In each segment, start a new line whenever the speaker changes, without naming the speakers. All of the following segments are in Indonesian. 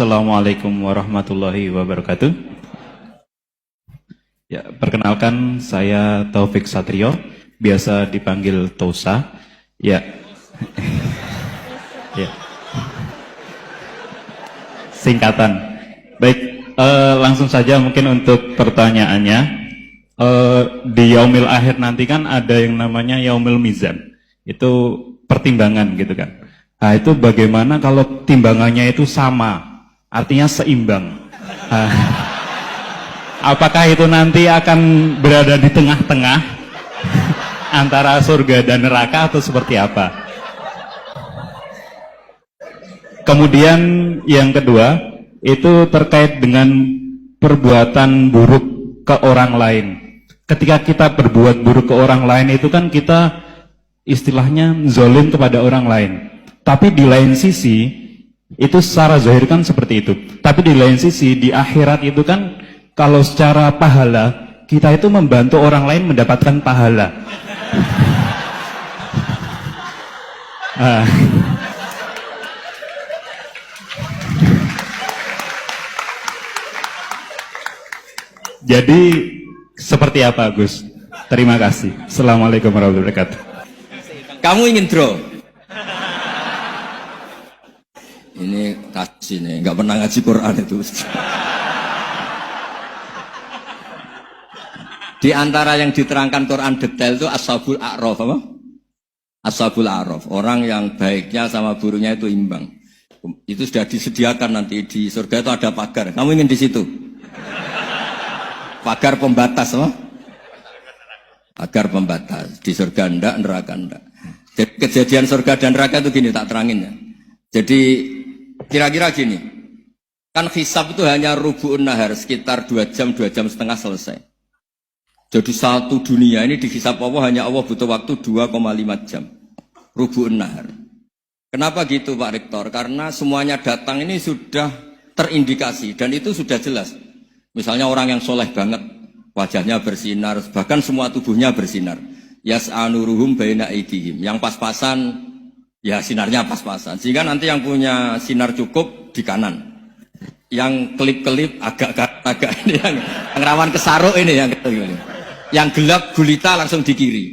Assalamualaikum warahmatullahi wabarakatuh. Ya, perkenalkan saya Taufik Satrio, biasa dipanggil Tosa. Ya. Ya. Singkatan. Baik, langsung saja mungkin untuk pertanyaannya. Di Yaumil Akhir nanti kan ada yang namanya Yaumil Mizan. Itu pertimbangan gitu kan. Nah, itu bagaimana kalau timbangannya itu sama, artinya seimbang. Nah, apakah itu nanti akan berada di tengah-tengah antara surga dan neraka atau seperti apa? Kemudian yang kedua, itu terkait dengan perbuatan buruk ke orang lain. Ketika kita berbuat buruk ke orang lain itu kan kita istilahnya zalim kepada orang lain. Tapi di lain sisi, itu secara zahir kan seperti itu. Tapi di lain sisi, di akhirat itu kan, kalau secara pahala, kita itu membantu orang lain mendapatkan pahala. Jadi, seperti apa Gus? Terima kasih. Assalamualaikum warahmatullahi wabarakatuh.
Kamu ingin draw? Ini kasih nih, nggak pernah ngaji Quran itu. Di antara yang diterangkan Quran detail itu Ashabul A'raf apa? Ashabul A'raf, orang yang baiknya sama buruknya itu imbang. Itu sudah disediakan nanti di surga itu ada pagar. Kamu ingin di situ? Pagar pembatas apa? Pagar pembatas. Di surga enggak, neraka enggak. Jadi kejadian surga dan neraka itu gini, tak terangin ya. Jadi kira-kira gini, kan hisab itu hanya rubu'un nahar, sekitar 2 jam setengah selesai. Jadi satu dunia ini dihisab Allah, hanya Allah butuh waktu 2,5 jam. Rubu'un nahar. Kenapa gitu Pak Rektor? Karena semuanya datang ini sudah terindikasi, dan itu sudah jelas. Misalnya orang yang soleh banget, wajahnya bersinar, bahkan semua tubuhnya bersinar. Yas'anuruhum baina aydihim. Yang pas-pasan, ya sinarnya pas-pasan. Sehingga nanti yang punya sinar cukup di kanan. Yang kelip-kelip agak ini, yang rawan kesaruk ini. Yang gelap gulita langsung di kiri.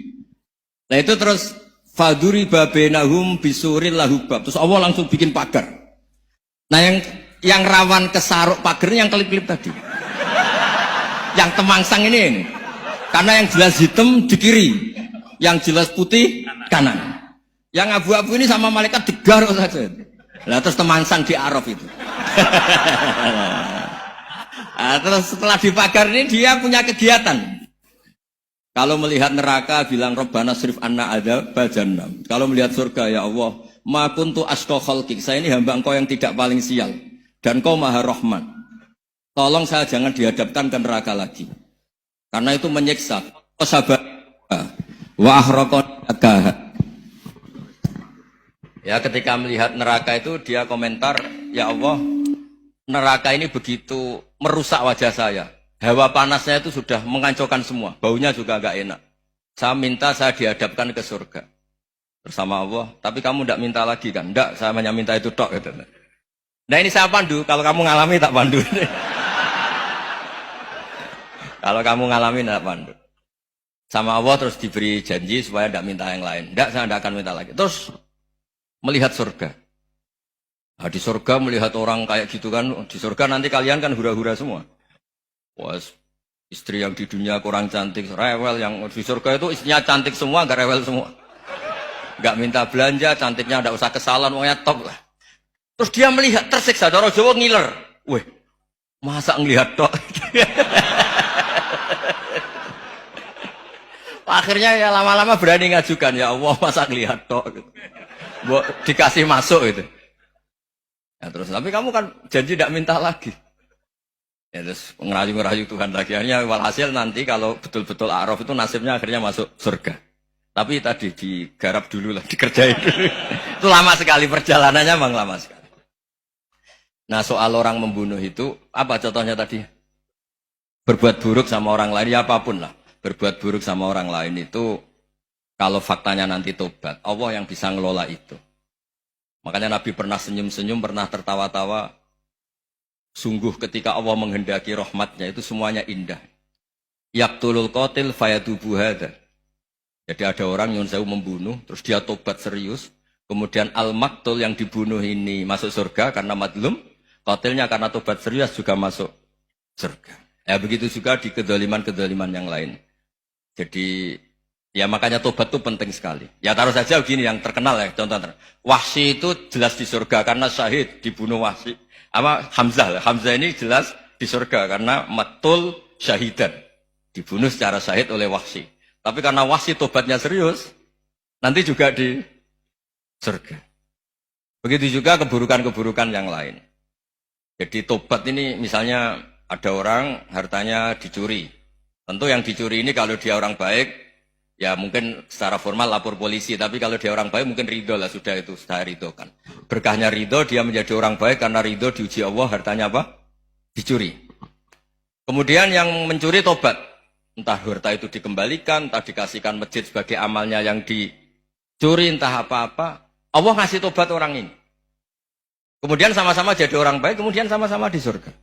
Nah itu terus, faduri babenahum bisuril lahubab. Terus Allah langsung bikin pagar. Nah yang rawan kesaruk pagarnya yang kelip-kelip tadi. Yang temangsang ini. Karena yang jelas hitam di kiri. Yang jelas putih kanan. Yang abu-abu ini sama malaikat digaruk saja. Nah, terus temangsang di Araf itu. Nah, terus setelah dipagar ini dia punya kegiatan. Kalau melihat neraka bilang Rabbana srif anna adzab jahannam. Kalau melihat surga ya Allah, ma kuntu asqa khalqik. Saya ini hamba Engkau yang tidak paling sial dan Kau Maha Rahman. Tolong saya jangan dihadapkan ke neraka lagi. Karena itu menyiksa. Sabar. Wa ahraqan agaha. Ya ketika melihat neraka itu dia komentar, ya Allah, neraka ini begitu merusak wajah saya. Hawa panasnya itu sudah menghancurkan semua. Baunya juga agak enak. Saya minta saya dihadapkan ke surga. Bersama Allah. Tapi kamu tidak minta lagi kan? Tidak, saya hanya minta itu tok. Gitu. Nah ini saya pandu. Kalau kamu ngalami tak pandu. Kalau kamu ngalami tidak pandu. Sama Allah terus diberi janji supaya tidak minta yang lain. Tidak, saya tidak akan minta lagi. Terus melihat surga. Nah, di surga melihat orang kayak gitu kan. Di surga nanti kalian kan hura-hura semua. Wah, istri yang di dunia kurang cantik, rewel. Yang di surga itu istrinya cantik semua, gak rewel semua. Gak minta belanja, cantiknya tidak usah ke salon, pokoknya top lah. Terus dia melihat, tersiksa. Cara Jawa ngiler. Weh, masa ngelihat tok? Akhirnya ya lama-lama berani ngajukan, ya Allah masa ngelihat tok gitu. Dikasih masuk gitu. Ya terus, tapi kamu kan janji tidak minta lagi. Ya terus ngerayu-ngerayu Tuhan lagi. Akhirnya walhasil nanti kalau betul-betul A'raf itu nasibnya akhirnya masuk surga. Tapi tadi digarap dulu lah, dikerjain dulu. Itu lama sekali perjalanannya, memang lama sekali. Nah soal orang membunuh itu, apa contohnya tadi? Berbuat buruk sama orang lain, ya apapun lah. Berbuat buruk sama orang lain itu, kalau faktanya nanti tobat, Allah yang bisa ngelola itu. Makanya Nabi pernah senyum-senyum, pernah tertawa-tawa. Sungguh ketika Allah menghendaki rahmatnya itu semuanya indah. Yaqtulul qatil fayatubu hadza. Jadi ada orang yang sewu membunuh, terus dia tobat serius. Kemudian al-maktul yang dibunuh ini masuk surga karena madlum. Qatilnya karena tobat serius juga masuk surga. Ya begitu juga di kedoliman-kedoliman yang lain. Jadi ya makanya tobat itu penting sekali. Ya taruh saja begini yang terkenal ya, contoh. Wahsy itu jelas di surga karena syahid dibunuh Wahsy. Apa Hamzah? Hamzah ini jelas di surga karena matul syahidan. Dibunuh secara syahid oleh Wahsy. Tapi karena Wahsy tobatnya serius, nanti juga di surga. Begitu juga keburukan-keburukan yang lain. Jadi tobat ini misalnya ada orang hartanya dicuri. Tentu yang dicuri ini kalau dia orang baik, ya mungkin secara formal lapor polisi. Tapi kalau dia orang baik mungkin ridho lah, sudah itu saya ridho kan. Berkahnya ridho, dia menjadi orang baik karena ridho diuji Allah, hartanya apa? Dicuri. Kemudian yang mencuri tobat. Entah harta itu dikembalikan, entah dikasihkan masjid sebagai amalnya yang dicuri, entah apa-apa. Allah ngasih tobat orang ini. Kemudian sama-sama jadi orang baik, kemudian sama-sama di surga.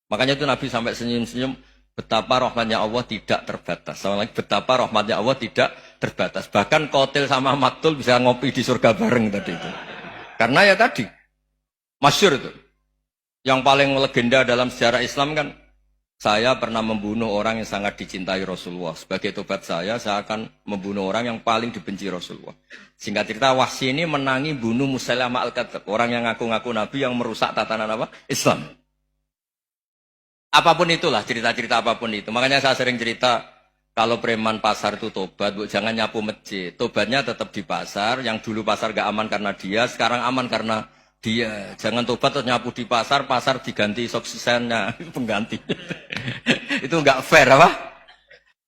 Makanya itu Nabi sampai senyum-senyum, betapa rahmatnya Allah tidak terbatas. Sama lagi, betapa rahmatnya Allah tidak terbatas. Bahkan qatil sama maktul bisa ngopi di surga bareng tadi itu. Karena ya tadi, masyhur itu. Yang paling legenda dalam sejarah Islam kan, saya pernah membunuh orang yang sangat dicintai Rasulullah. Sebagai tobat saya akan membunuh orang yang paling dibenci Rasulullah. Singkat cerita, Wahsy ini menangi bunuh Musailamah al-Kadzdzab. Orang yang ngaku-ngaku Nabi yang merusak tatanan apa? Islam. Apapun itulah, cerita-cerita apapun itu. Makanya saya sering cerita, kalau preman pasar itu tobat, jangan nyapu masjid. Tobatnya tetap di pasar, yang dulu pasar gak aman karena dia, sekarang aman karena dia. Jangan tobat terus nyapu di pasar, pasar diganti soksisennya, pengganti. Itu nggak fair apa?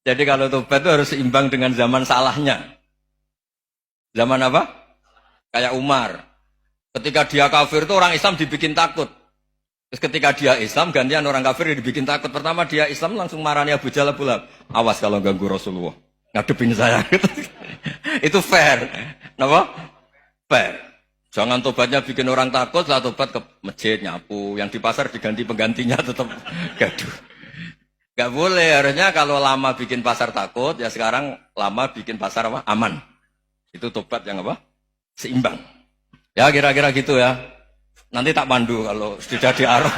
Jadi kalau tobat itu harus seimbang dengan zaman salahnya. Zaman apa? Kayak Umar. Ketika dia kafir itu orang Islam dibikin takut. Terus ketika dia Islam, gantian orang kafir dibikin takut. Pertama dia Islam langsung marahnya Abu Jahal pula. Awas kalau ganggu Rasulullah. Ngadepin saya. Itu fair. Kenapa? Fair. Jangan tobatnya bikin orang takut, lah tobat ke masjid, nyapu. Yang di pasar diganti penggantinya tetap gaduh. Gak boleh, harusnya kalau lama bikin pasar takut, ya sekarang lama bikin pasar apa? Aman. Itu tobat yang apa? Seimbang. Ya kira-kira gitu ya. Nanti tak pandu kalau sudah diarah.